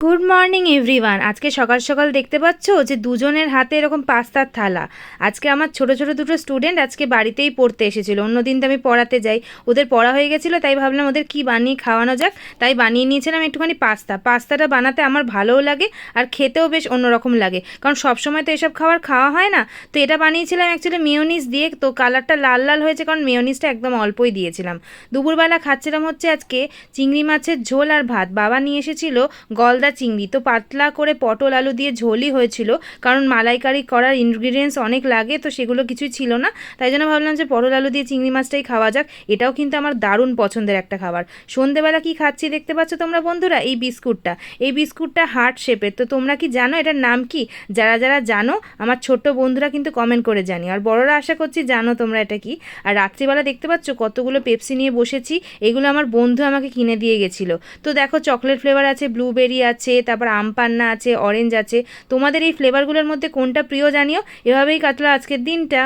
Good morning everyone. আজকে সকাল সকাল দেখতে পাচ্ছ যে দুজনের হাতে এরকম পাস্তার থালা। আজকে আমার ছোট ছোট দুটো স্টুডেন্ট আজকে বাড়িতেই পড়তে এসেছিল। অন্যদিন তো আমি পড়াতে যাই, ওদের পড়া হয়ে গেছিলো, তাই ভাবলাম ওদের কি বানিয়ে খাওয়ানো যাক, তাই বানিয়ে নিয়েছিলাম একটুখানি পাস্তাটা বানাতে আমার ভালোও লাগে আর খেতেও বেশ অন্যরকম লাগে, কারণ সবসময় তো এসব খাওয়া হয় না। তো এটা বানিয়েছিলাম অ্যাকচুয়ালি মেয়োনিজ দিয়ে, তো কালারটা লাল লাল হয়েছে কারণ মেয়োনিজটা একদম অল্পই দিয়েছিলাম। দুপুরবেলা খাচ্ছিলাম হচ্ছে আজকে চিংড়ি মাছের ঝোল আর ভাত। বাবা নিয়ে এসেছিল গলদা চিংড়ি, তো পাতলা করে পটল আলু দিয়ে ঝোলই হয়েছিল, কারণ মালাইকারি করার ইনগ্রিডিয়েন্টস অনেক লাগে, তো সেগুলো কিছুই ছিল না। তাই জন্য ভাবলাম যে পটল আলু দিয়ে চিংড়ি মাছটাই খাওয়া যাক। এটাও কিন্তু আমার দারুণ পছন্দের একটা খাবার। সন্ধেবেলা কি খাচ্ছি দেখতে পাচ্ছ তোমরা বন্ধুরা, এই বিস্কুটটা হার্ট শেপের। তো তোমরা কি জানো এটার নাম কি? যারা যারা জানো আমার ছোট্ট বন্ধুরা কিন্তু কমেন্ট করে জানিও, আর বড়রা আশা করছি জানো তোমরা এটা কি। আর রাত্রিবেলা দেখতে পাচ্ছ কতগুলো পেপসি নিয়ে বসেছি, এগুলো আমার বন্ধু আমাকে কিনে দিয়ে গেছিলো। তো দেখো চকলেট ফ্লেভার আছে, ব্লুবেরি আছে, তারপর আম পান্না আছে, অরেঞ্জ আছে। তোমাদের এই ফ্লেভারগুলোর মধ্যে কোনটা প্রিয় জানিও। এভাবেই কাটলো আজকের দিনটা।